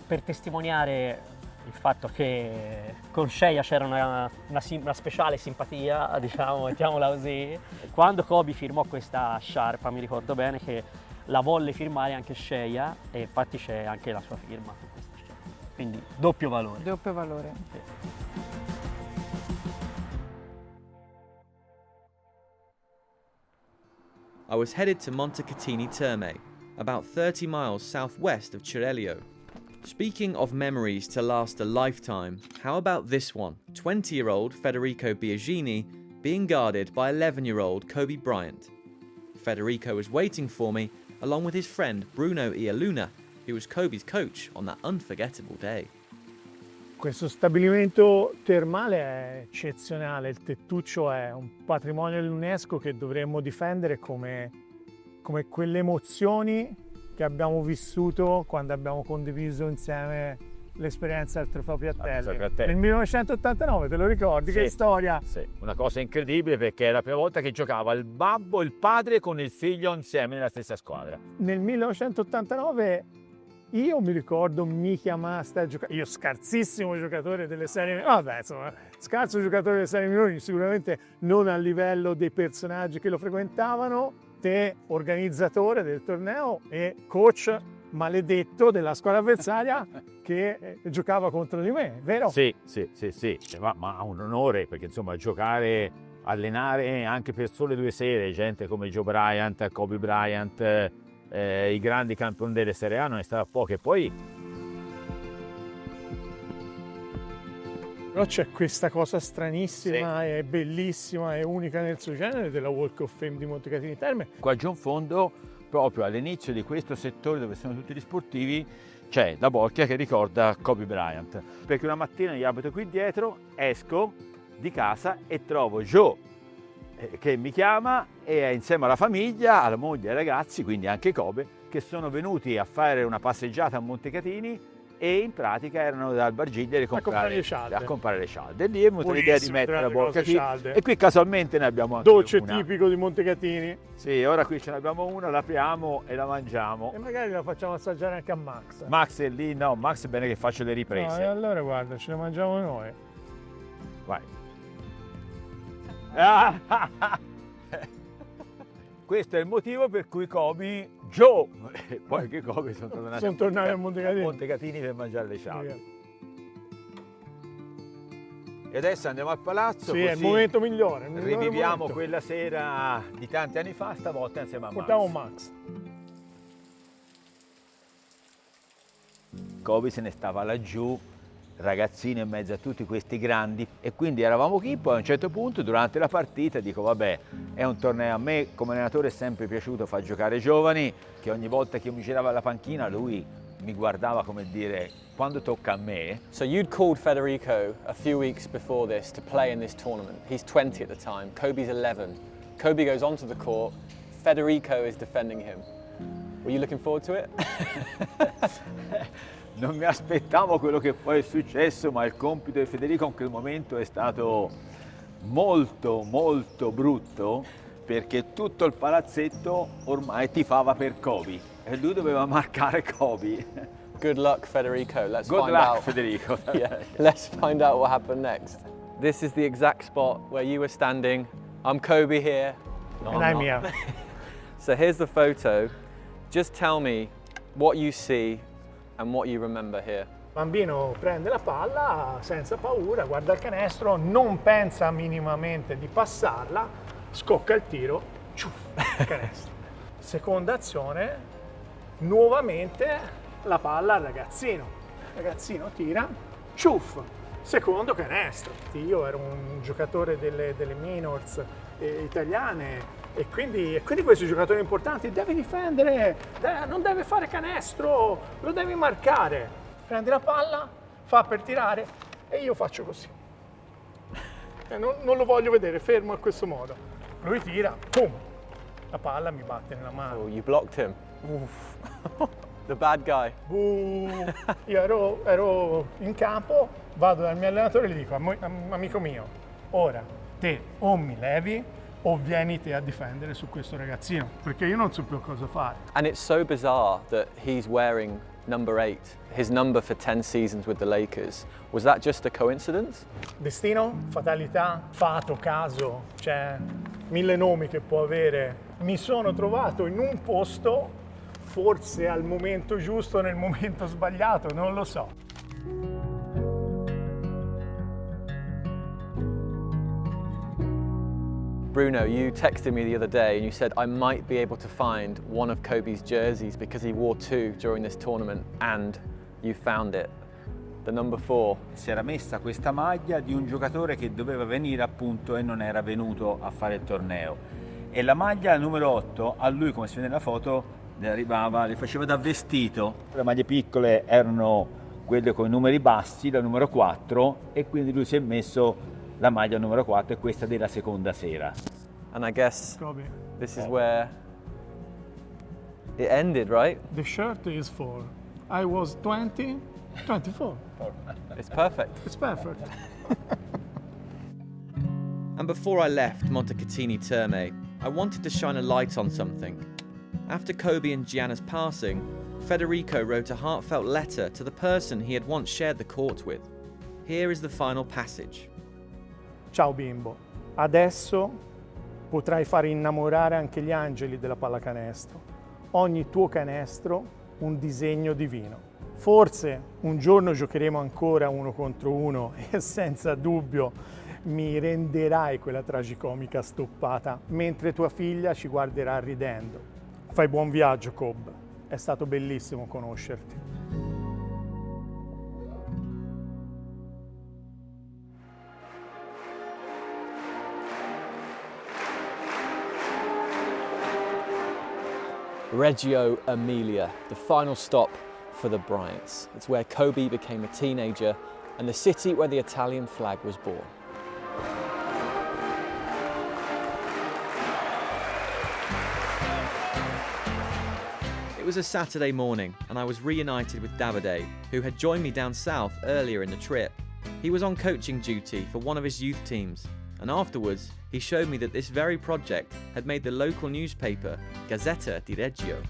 S16: Per testimoniare il fatto che con Shea c'era una speciale simpatia, diciamo, mettiamola così. Quando Kobe firmò questa sciarpa, mi ricordo bene che la volle firmare anche Shea, e infatti c'è anche la sua firma su questa sciarpa. Quindi doppio valore.
S15: Doppio valore.
S16: Sì.
S2: I was headed to Montecatini Terme, about 30 miles southwest of Cirello. Speaking of memories to last a lifetime, how about this one? 20-year-old Federico Biagini being guarded by 11-year-old Kobe Bryant. Federico was waiting for me along with his friend Bruno Ialuna, who was Kobe's coach on that unforgettable day.
S8: Questo stabilimento termale è eccezionale, il tettuccio è un patrimonio dell'UNESCO che dovremmo difendere come quelle emozioni che abbiamo vissuto quando abbiamo condiviso insieme l'esperienza del Trofeo Piattelli. Nel 1989, te lo ricordi?
S17: Sì,
S8: che storia?
S17: Sì, una cosa incredibile perché è la prima volta che giocava il babbo, il padre con il figlio insieme nella stessa squadra.
S8: Nel 1989 io mi ricordo mi chiamaste a giocare, io scarsissimo giocatore delle serie minori, vabbè insomma, scarso giocatore delle serie minori, sicuramente non a livello dei personaggi che lo frequentavano, te organizzatore del torneo e coach maledetto della squadra avversaria che giocava contro di me, vero?
S17: Sì, ma un onore perché insomma giocare, allenare anche per sole 2 sere gente come Joe Bryant, Kobe Bryant, i grandi campioni delle Serie A non è stato poco. E poi
S8: però c'è questa cosa stranissima e bellissima e unica nel suo genere della Walk of Fame di Montecatini Terme.
S17: qua giù in fondo, proprio all'inizio di questo settore dove sono tutti gli sportivi, c'è la borchia che ricorda Kobe Bryant, perché una mattina io abito qui dietro, esco di casa e trovo Joe che mi chiama e è insieme alla famiglia, alla moglie e ai ragazzi, quindi anche Kobe, che sono venuti a fare una passeggiata a Montecatini e in pratica erano dal Bargigliere a comprare le cialde. E lì è venuta l'idea di mettere la borca qui e qui casualmente ne abbiamo anche
S8: dolce
S17: una.
S8: Tipico di Montecatini.
S17: Sì, ora qui ce ne abbiamo una, l'apriamo e la mangiamo.
S8: E magari la facciamo assaggiare anche a Max.
S17: Max è lì, no, Max è bene che faccio le riprese.
S8: No, e allora guarda, ce le mangiamo noi.
S17: Vai. Questo è il motivo per cui Kobe, Joe e poi che Kobe sono tornati
S8: a
S17: Montecatini per mangiare le cialde. E adesso andiamo al palazzo,
S8: sì,
S17: così
S8: è il momento migliore.
S17: riviviamo
S8: momento.
S17: quella sera di tanti anni fa, stavolta insieme a Max.
S8: Portiamo Max.
S17: Kobe se ne stava laggiù, ragazzino in mezzo a tutti questi grandi, e quindi eravamo qui. Poi a un certo punto durante la partita dico vabbè, è un torneo, a me come allenatore è sempre piaciuto far giocare giovani, che ogni volta che io mi giravo alla panchina lui mi guardava come dire quando tocca a me.
S6: So you'd called Federico a few weeks before this to play in this tournament. He's 20 at the time, Kobe's 11. Kobe goes onto the court, Federico is defending him. Were you looking forward to it?
S17: Non mi aspettavo quello che poi è successo, ma il compito di Federico in quel momento è stato molto brutto, perché tutto il palazzetto ormai tifava per Kobe e lui doveva marcare Kobe.
S6: Good luck, Federico. Let's
S17: Good
S6: find
S17: luck,
S6: out.
S17: Federico.
S6: Yeah, let's find out what happened next. This is the exact spot where you were standing. I'm Kobe here. No,
S8: And I'm here.
S6: So here's the photo. Just tell me what you see and what you remember here.
S8: Il bambino prende la palla senza paura, guarda il canestro, non pensa minimamente di passarla, scocca il tiro, ciuff, canestro. Seconda azione, nuovamente la palla al ragazzino. Il ragazzino tira, ciuff, secondo canestro. Io ero un giocatore delle minors italiane e quindi questi giocatori importanti deve difendere, non deve fare canestro, lo devi marcare. Prendi la palla, fa per tirare e io faccio così. Non lo voglio vedere, fermo a questo modo. Lui tira, pum, la palla mi batte nella mano.
S6: Oh, you blocked him. Oof. The bad guy.
S8: Io ero in campo, vado dal mio allenatore e gli dico, amico mio, ora te o mi levi o vieni te a difendere su questo ragazzino, perché io non so più cosa fare.
S6: And it's so bizarre that he's wearing number 8, his number for 10 seasons with the Lakers. Was that just a coincidence?
S8: Destino, fatalità, fato, caso, c'è 1000 nomi che può avere. Mi sono trovato in un posto, forse al momento giusto, nel momento sbagliato, non lo so.
S6: Bruno, you texted me the other day and you said I might be able to find one of Kobe's jerseys because he wore 2 during this tournament and you found it, the number 4.
S17: Si era messa questa maglia di un giocatore che doveva venire appunto e non era venuto a fare il torneo. E la maglia numero 8 a lui, come si vede nella foto, le faceva da vestito. Le maglie piccole erano quelle con i numeri bassi, la numero 4, e quindi lui si è messo la maglia numero 4 e questa della seconda sera.
S6: And I guess this is where it ended, right?
S18: The shirt is 4. I was 20, 24.
S6: It's perfect.
S18: It's perfect.
S2: And before I left Montecatini Terme, I wanted to shine a light on something. After Kobe and Gianna's passing, Federico wrote a heartfelt letter to the person he had once shared the court with. Here is the final passage.
S18: Ciao bimbo, adesso potrai fare innamorare anche gli angeli della pallacanestro. Ogni tuo canestro un disegno divino. Forse un giorno giocheremo ancora 1 contro 1 e senza dubbio mi renderai quella tragicomica stoppata mentre tua figlia ci guarderà ridendo. Fai buon viaggio, Cobb. È stato bellissimo conoscerti.
S6: Reggio Emilia, the final stop for the Bryants. It's where Kobe became a teenager and the city where the Italian flag was born.
S2: It was a Saturday morning and I was reunited with Davide, who had joined me down south earlier in the trip. He was on coaching duty for one of his youth teams, and afterwards he showed me that this very project had made the local newspaper Gazzetta di Reggio.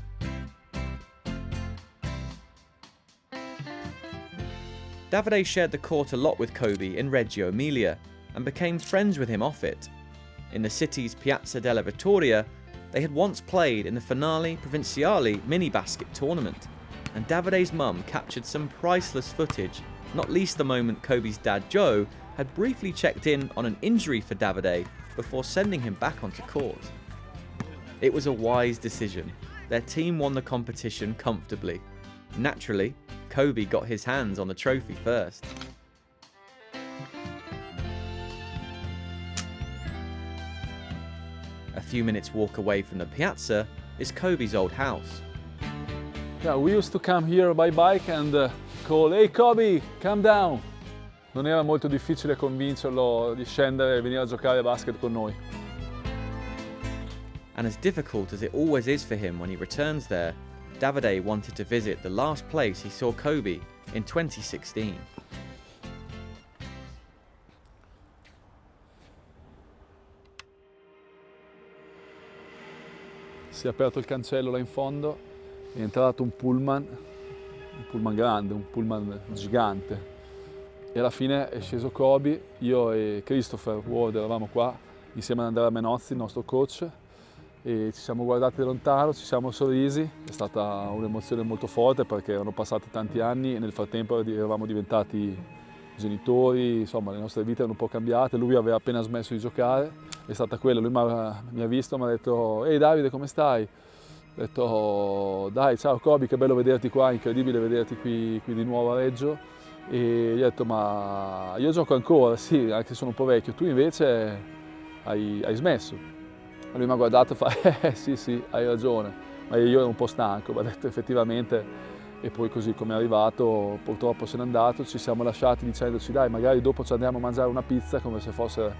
S2: Davide shared the court a lot with Kobe in Reggio Emilia and became friends with him off it. In the city's Piazza della Vittoria, they had once played in the Finale Provinciale mini-basket tournament, and Davide's mum captured some priceless footage, not least the moment Kobe's dad Joe had briefly checked in on an injury for Davide before sending him back onto court. It was a wise decision. Their team won the competition comfortably. Naturally, Kobe got his hands on the trophy first. A few minutes walk away from the piazza is Kobe's old house.
S4: Yeah, we used to come here by bike and call, "Hey Kobe, come down!" Non era molto difficile convincerlo di scendere e venire a giocare a basket con noi.
S2: And as difficult as it always is for him when he returns there, Davide wanted to visit the last place he saw Kobe in 2016.
S4: Si è aperto il cancello là in fondo, è entrato un pullman grande, un pullman gigante. E alla fine è sceso Kobe, io e Christopher Ward eravamo qua insieme ad Andrea Menozzi, il nostro coach, e ci siamo guardati da lontano, ci siamo sorrisi. È stata un'emozione molto forte perché erano passati tanti anni e nel frattempo eravamo diventati genitori, insomma le nostre vite erano un po' cambiate. Lui aveva appena smesso di giocare, è stata quella, lui mi ha visto e mi ha detto "Ehi Davide, come stai?" Ho detto "Dai, ciao Kobe, che bello vederti qua, incredibile vederti qui di nuovo a Reggio." E gli ho detto "Ma io gioco ancora, sì, anche se sono un po' vecchio, tu invece hai smesso." E lui mi ha guardato e fa sì, hai ragione, ma io ero un po' stanco, mi ha detto effettivamente. E poi così come è arrivato, purtroppo se n'è andato, ci siamo lasciati dicendoci "Dai, magari dopo ci andiamo a mangiare una pizza", come se fosse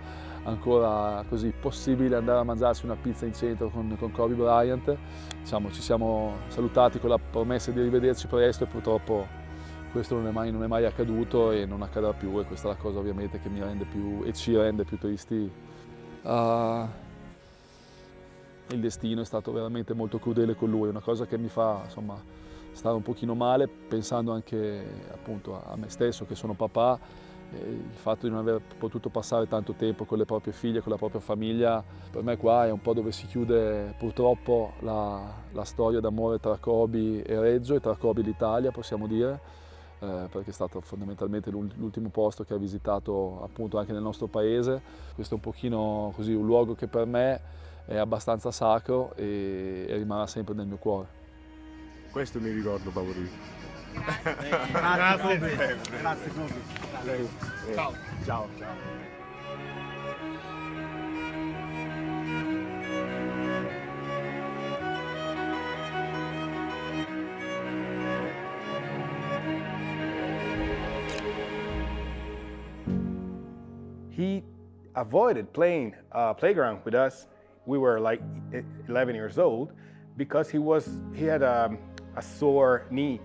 S4: ancora così possibile andare a mangiarsi una pizza in centro con Kobe Bryant. Diciamo, ci siamo salutati con la promessa di rivederci presto e purtroppo questo non è mai accaduto e non accadrà più, e questa è la cosa ovviamente che mi rende più e ci rende più tristi. Il destino è stato veramente molto crudele con lui, è una cosa che mi fa insomma stare un pochino male, pensando anche appunto a me stesso che sono papà, il fatto di non aver potuto passare tanto tempo con le proprie figlie, con la propria famiglia. Per me qua è un po' dove si chiude purtroppo la storia d'amore tra Kobe e Reggio e tra Kobe e l'Italia, possiamo dire, perché è stato fondamentalmente l'ultimo posto che ha visitato appunto anche nel nostro paese. Questo è un pochino così un luogo che per me è abbastanza sacro e rimarrà sempre nel mio cuore.
S1: Questo è il mio ricordo favorito.
S7: Grazie sempre. Grazie Kobe.
S1: Ciao.
S7: Ciao.
S19: He avoided playing playground with us. We were like 11 years old because he had a sore knee.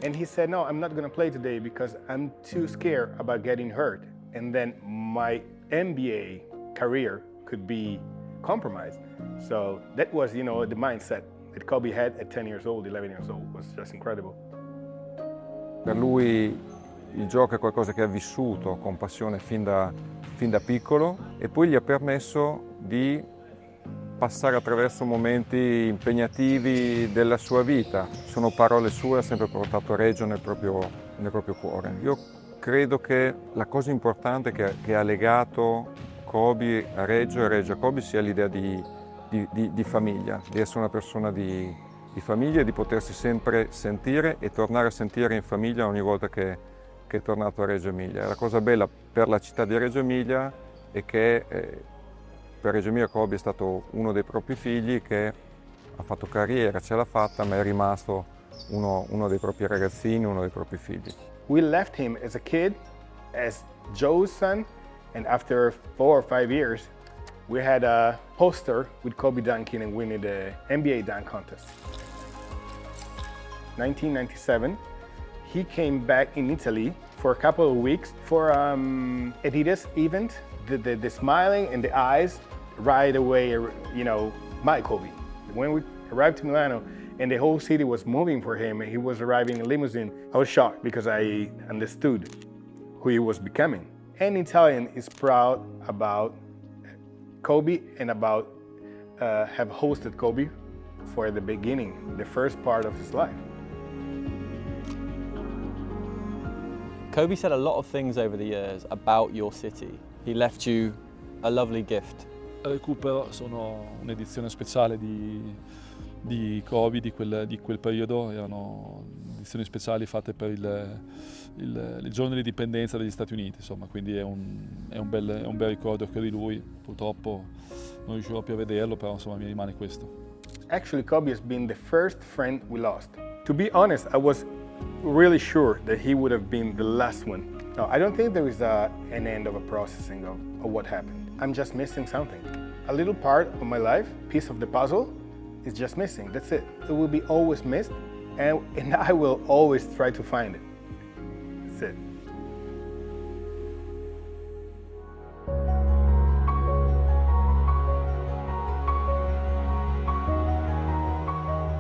S19: And he said, no, I'm not gonna play today because I'm too scared about getting hurt. And then my NBA career could be compromised. So that was, the mindset that Kobe had at 10 years old, 11 years old, was just incredible.
S20: Per lui il gioco è qualcosa che ha vissuto con passione fin da piccolo e poi gli ha permesso di passare attraverso momenti impegnativi della sua vita. Sono parole sue, ha sempre portato Reggio nel proprio cuore. Io credo che la cosa importante che ha legato Kobe a Reggio e Reggio a Kobe sia l'idea di famiglia, di essere una persona di famiglia e di potersi sempre sentire e tornare a sentire in famiglia ogni volta che è tornato a Reggio Emilia. La cosa bella per la città di Reggio Emilia è che per Reggio Emilia Kobe è stato uno dei propri figli che ha fatto carriera, ce l'ha fatta, ma è rimasto uno dei propri ragazzini, uno dei propri figli.
S19: We left him as a kid, as Joe's son, and after 4 or 5 years, we had a poster with Kobe dunking and winning the NBA dunk contest. 1997, he came back in Italy for a couple of weeks for Adidas event. The smiling and the eyes right away, my Kobe. When we arrived to Milano and the whole city was moving for him, he was arriving in a limousine, I was shocked because I understood who he was becoming. Any Italian is proud about Kobe and about have hosted Kobe for the beginning, the first part of his life.
S6: Kobe said a lot of things over the years about your city. He left you a lovely gift.
S4: Recupero sono un'edizione speciale di Kobe di quel periodo, erano edizioni speciali fatte per il giorno dell'indipendenza degli Stati Uniti, insomma, quindi è un bel ricordo che ho di lui. Purtroppo non riuscirò più a vederlo, però insomma mi rimane questo.
S19: Actually, Kobe has been the first friend we lost. To be honest, I was really sure that he would have been the last one. No, I don't think there is an end of a processing of what happened. I'm just missing something. A little part of my life, piece of the puzzle, is just missing. That's it. It will be always missed, and I will always try to find it. That's it.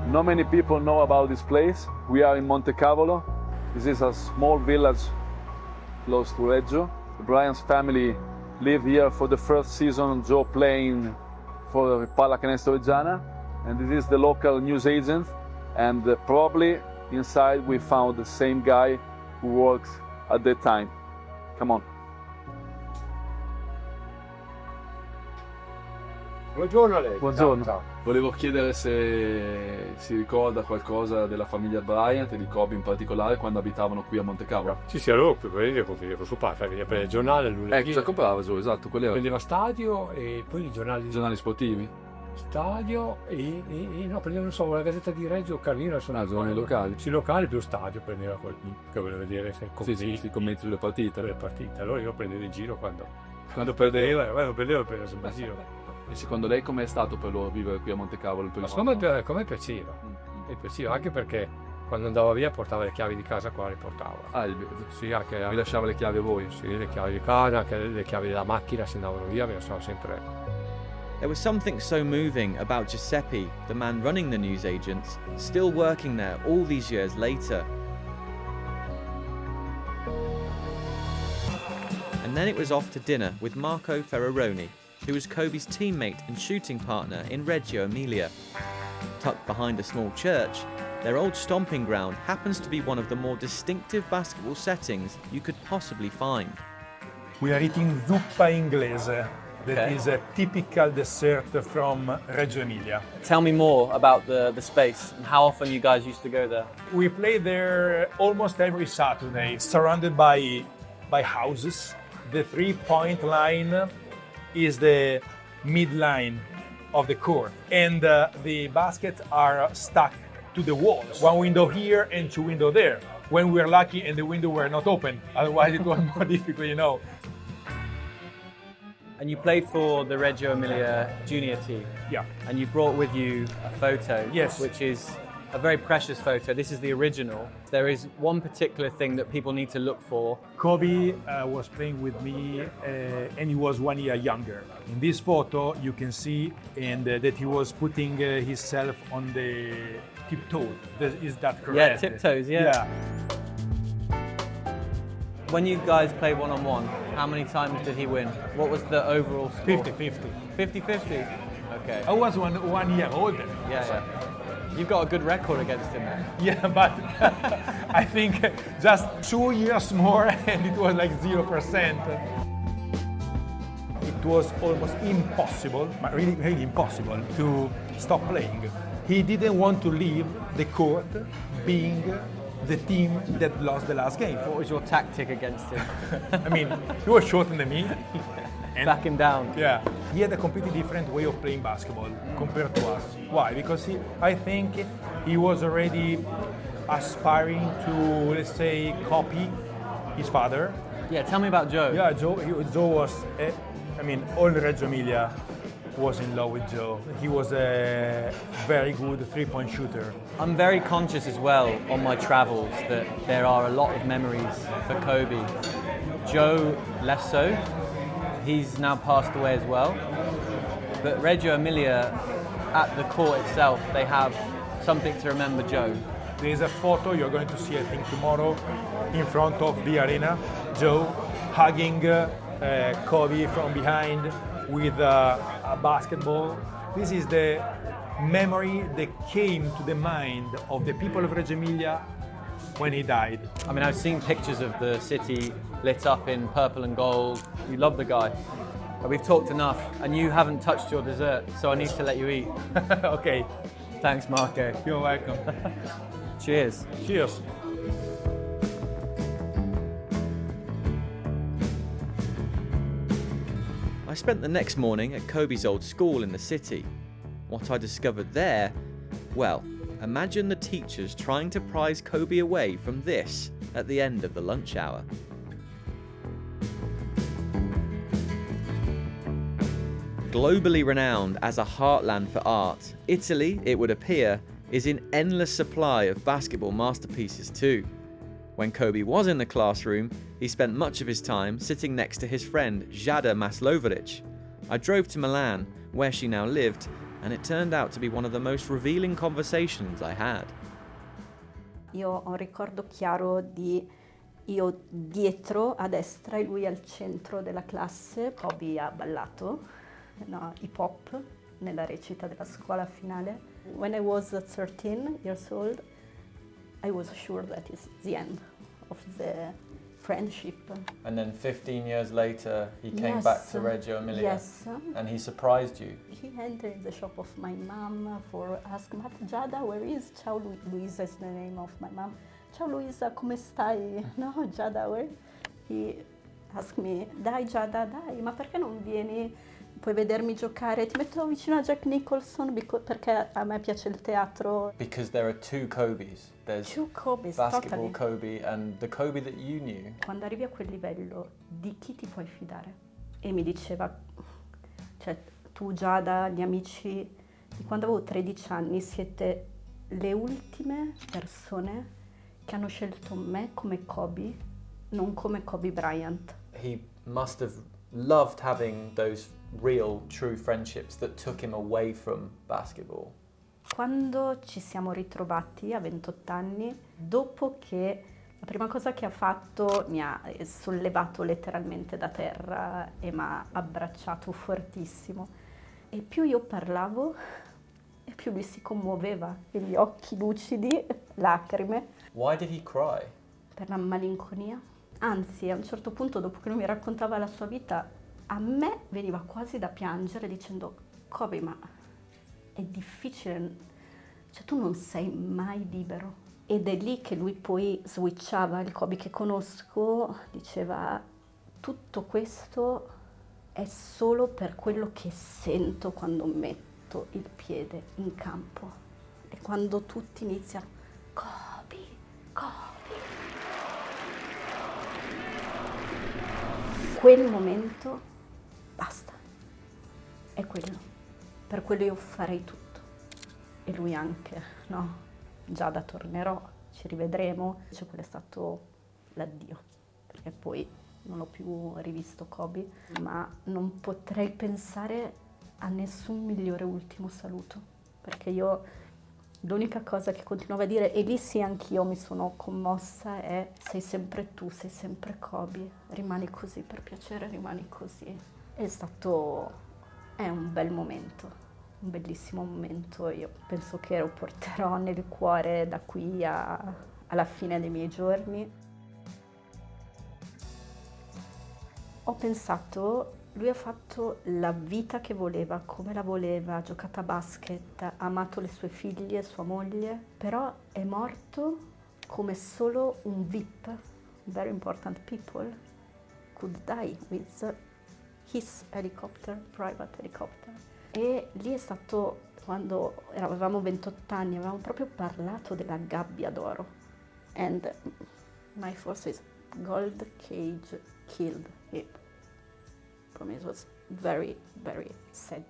S4: Not many people know about this place. We are in Monte Cavolo. This is a small village close to Reggio. The Bryant's family lived here for the first season, Joe playing for Pallacanestro Reggiana. And this is the local news agent. And probably inside we found the same guy who works at that time. Come on.
S21: Buongiorno a lei.
S4: Buongiorno.
S21: Ciao.
S4: Volevo chiedere se si ricorda qualcosa della famiglia Bryant e di Kobe in particolare quando abitavano qui a Monte Cavolo.
S21: Sì, allora veniva con suo padre, veniva per il giornale lunedì.
S4: Cosa comprava Joe? Esatto, quello era.
S21: Prendeva stadio e poi i giornali
S4: sportivi.
S21: Stadio e no, prendeva, non so, la Gazzetta di Reggio o Carlino.
S4: Giornali locali.
S21: Sì, locali più stadio prendeva che voleva vedere se
S4: i commenti sulle partite.
S21: Allora io prendevo in giro quando perdeva, prendevo in giro.
S4: E secondo lei com'è stato per loro vivere qui a Monte Cavolo?
S21: Come piaceva, anche perché quando andavo via portava le chiavi di casa qua, le portava.
S4: Sì, anche vi lasciava le chiavi a voi?
S21: Sì, le chiavi di casa, anche le chiavi della macchina, se andavano via me le lasciavo sempre.
S2: There was something so moving about Giuseppe, the man running the newsagents, still working there all these years later. And then it was off to dinner with Marco Ferraroni, who was Kobe's teammate and shooting partner in Reggio Emilia. Tucked behind a small church, their old stomping ground happens to be one of the more distinctive basketball settings you could possibly find.
S18: We are eating zuppa inglese.
S3: That is a typical dessert from Reggio Emilia.
S6: Tell me more about the space and how often you guys used to go there.
S3: We play there almost every Saturday, surrounded by houses. The 3-point line is the midline of the court, and the baskets are stuck to the walls. One window here and 2 windows there. When we were lucky and the window were not open, otherwise it was more difficult, you know.
S6: And you played for the Reggio Emilia junior team.
S3: Yeah.
S6: And you brought with you a photo,
S3: yes,
S6: which is a very precious photo. This is the original. There is one particular thing that people need to look for.
S3: Kobe was playing with me and he was 1 year younger. In this photo you can see that he was putting himself on the tiptoe. Is that correct?
S6: Yeah, tiptoes, yeah. When you guys play one-on-one, how many times did he win? What was the overall score?
S3: 50-50.
S6: 50-50? Okay.
S3: I was one year older.
S6: Yeah. You've got a good record against him then.
S3: Yeah, but I think just 2 years more and it was like 0%. It was almost impossible, but really, really impossible to stop playing. He didn't want to leave the court being the team that lost the last game.
S6: What was your tactic against him?
S3: I mean, he was shorter than me.
S6: And back him down.
S3: Yeah. He had a completely different way of playing basketball compared to us. Why? Because I think he was already aspiring to, let's say, copy his father.
S6: Yeah, tell me about Joe.
S3: Yeah, Joe was, all Reggio Emilia was in love with Joe. He was a very good 3-point shooter.
S6: I'm very conscious as well on my travels that there are a lot of memories for Kobe. Joe less so. He's now passed away as well. But Reggio Emilia, at the court itself, they have something to remember Joe.
S3: There's a photo you're going to see, I think, tomorrow in front of the arena. Joe hugging Kobe from behind with a basketball. This is the memory that came to the mind of the people of Reggio Emilia when he died.
S6: I mean, I've seen pictures of the city lit up in purple and gold. You love the guy. But we've talked enough, and you haven't touched your dessert, so I need to let you eat.
S3: Okay.
S6: Thanks, Marco.
S3: You're welcome.
S6: Cheers.
S3: Cheers.
S2: I spent the next morning at Kobe's old school in the city. What I discovered there, well, imagine the teachers trying to prise Kobe away from this at the end of the lunch hour. Globally renowned as a heartland for art, Italy, it would appear, is in endless supply of basketball masterpieces too. When Kobe was in the classroom, he spent much of his time sitting next to his friend Jada Maslovatic. I drove to Milan, where she now lived, and it turned out to be one of the most revealing conversations I had.
S22: Io ho un ricordo chiaro di io dietro a destra e lui al centro della classe. Kobe ha ballato hip hop nella recita della scuola finale. When I was 13 years old, I was sure that it's the end of the friendship.
S2: And then 15 years later, he came back to Reggio Emilia.
S22: Yes.
S2: And he surprised you.
S22: He entered the shop of my mom for ask Jada, where is? Ciao Luisa is the name of my mom. Ciao Luisa, come stai? No, Jada, where? He asked me, dai Jada, dai, ma perché non vieni? Puoi vedermi giocare, ti metto vicino a Jack Nicholson perché a me piace il teatro.
S2: Because there are two Kobes. There's
S22: two Kobes,
S2: basketball
S22: totally.
S2: Kobe and the Kobe that you knew.
S22: Quando arrivi a quel livello, di chi ti puoi fidare? E mi diceva, cioè tu Giada, gli amici di quando avevo 13 anni siete le ultime persone che hanno scelto me come Kobe, non come Kobe Bryant.
S2: He must have loved having those real, true friendships that took him away from basketball.
S22: Quando ci siamo ritrovati a 28 anni, dopo che la prima cosa che ha fatto mi ha sollevato letteralmente da terra e mi ha abbracciato fortissimo. E più io parlavo, e più lui si commuoveva, e gli occhi lucidi, lacrime.
S2: Why did he cry?
S22: Per la malinconia. Anzi, a un certo punto, dopo che lui mi raccontava la sua vita, A me veniva quasi da piangere dicendo Kobe, ma è difficile, cioè tu non sei mai libero. Ed è lì che lui poi switchava. Il Kobe che conosco diceva tutto questo è solo per quello che sento quando metto il piede in campo. E quando tutti iniziano Kobe, Kobe. Quel momento basta. È quello. Per quello io farei tutto. E lui anche, no? Giada tornerò, ci rivedremo. Cioè, quello è stato l'addio, perché poi non ho più rivisto Kobe, ma non potrei pensare a nessun migliore ultimo saluto, perché io l'unica cosa che continuavo a dire, e lì sì anch'io mi sono commossa, è sei sempre tu, sei sempre Kobe, rimani così, per piacere rimani così. È un bel momento. Un bellissimo momento, io penso che lo porterò nel cuore da qui alla fine dei miei giorni. Ho pensato, lui ha fatto la vita che voleva, come la voleva, ha giocato a basket, ha amato le sue figlie, sua moglie, però è morto come solo un VIP, very important people, could die with his helicopter, private helicopter. E lì è stato quando avevamo 28 anni, avevamo proprio parlato della gabbia d'oro. And my force is gold cage killed him. For me it was very, very sad.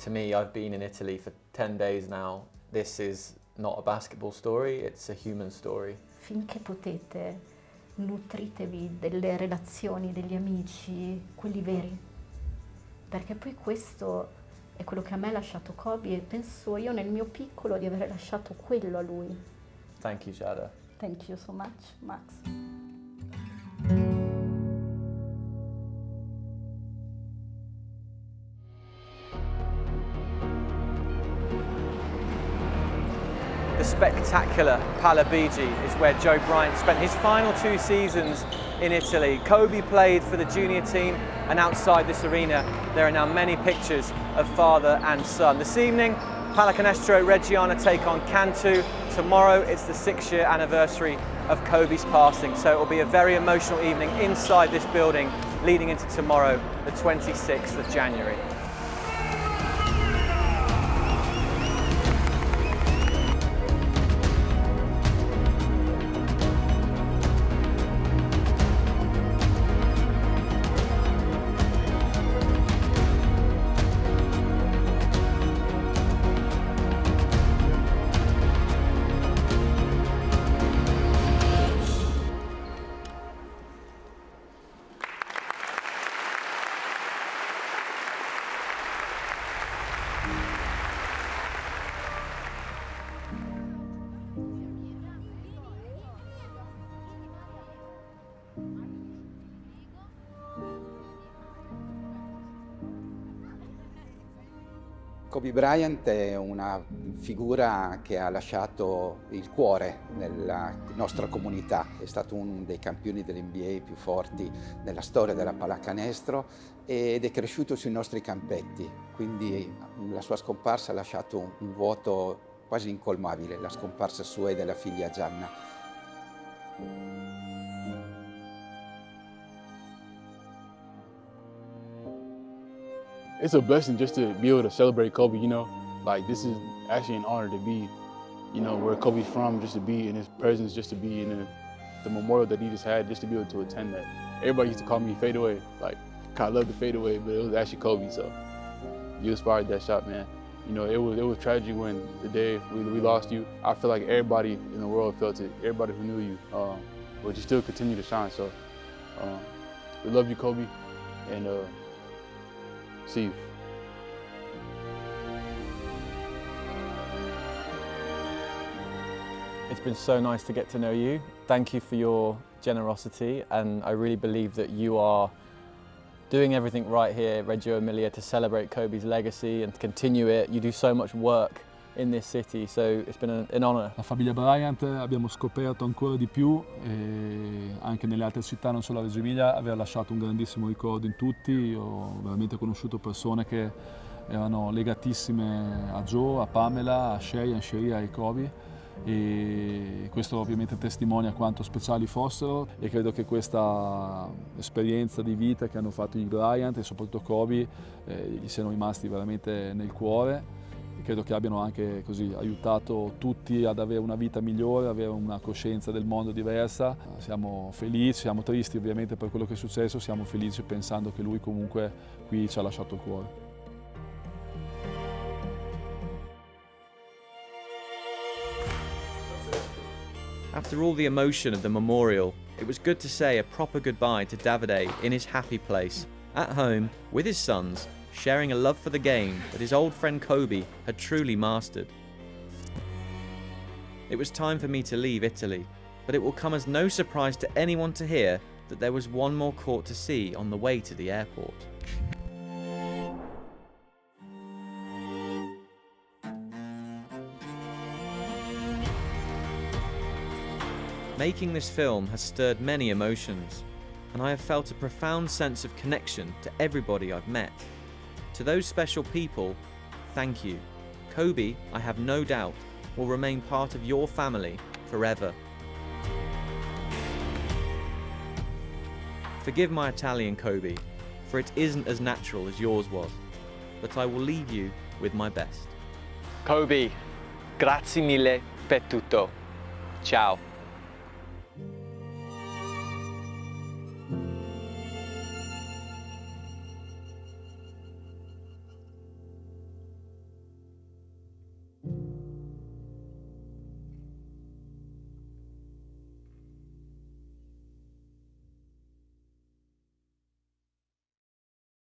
S2: To me, I've been in Italy for 10 days now. This is not a basketball story, it's a human story.
S22: Finché potete, nutritevi delle relazioni, degli amici, quelli veri. Perché poi questo è quello che a me ha lasciato Kobe e penso io nel mio piccolo di aver lasciato quello a lui.
S2: Thank you, Giada.
S22: Thank you so much, Max.
S6: The spectacular Pala Bigi is where Joe Bryant spent his final 2 seasons in Italy. Kobe played for the junior team, and outside this arena there are now many pictures of father and son. This evening, Pallacanestro Reggiana take on Cantu. Tomorrow it's the 6-year anniversary of Kobe's passing, so it will be a very emotional evening inside this building leading into tomorrow, the 26th of January.
S5: Kobe Bryant è una figura che ha lasciato il cuore nella nostra comunità, è stato uno dei campioni dell'NBA più forti nella storia della pallacanestro ed è cresciuto sui nostri campetti, quindi la sua scomparsa ha lasciato un vuoto quasi incolmabile, la scomparsa sua e della figlia Gianna.
S11: It's a blessing just to be able to celebrate Kobe, you know. Like, this is actually an honor to be, you know, where Kobe's from, just to be in his presence, just to be in the memorial that he just had, just to be able to attend that. Everybody used to call me fadeaway. Like, I love the fadeaway, but it was actually Kobe, so you inspired that shot, man. You know, it was tragic when the day we lost you. I feel like everybody in the world felt it, everybody who knew you, but you still continue to shine, so we love you, Kobe, and see you.
S6: It's been so nice to get to know you. Thank you for your generosity, and I really believe that you are doing everything right here at Reggio Emilia to celebrate Kobe's legacy and to continue it. You do so much work in this city, so it's been an honor.
S4: La famiglia Bryant abbiamo scoperto ancora di più, e anche nelle altre città, non solo a Reggio Emilia, aveva lasciato un grandissimo ricordo in tutti. Io ho veramente conosciuto persone che erano legatissime a Joe, a Pamela, a Shea, a Sheria e a Kobe, e questo ovviamente testimonia quanto speciali fossero, e credo che questa esperienza di vita che hanno fatto i Bryant e soprattutto Kobe gli siano rimasti veramente nel cuore, e credo che abbiano anche così aiutato tutti ad avere una vita migliore, avere una coscienza del mondo diversa. Siamo felici, siamo tristi ovviamente per quello che è successo, siamo felici pensando che lui comunque qui ci ha lasciato il cuore.
S2: After all the emotion of the memorial, it was good to say a proper goodbye to Davide in his happy place, at home, with his sons, sharing a love for the game that his old friend Kobe had truly mastered. It was time for me to leave Italy, but it will come as no surprise to anyone to hear that there was one more court to see on the way to the airport. Making this film has stirred many emotions, and I have felt a profound sense of connection to everybody I've met. To those special people, thank you. Kobe, I have no doubt, will remain part of your family forever. Forgive my Italian, Kobe, for it isn't as natural as yours was, but I will leave you with my best.
S6: Kobe, grazie mille per tutto. Ciao.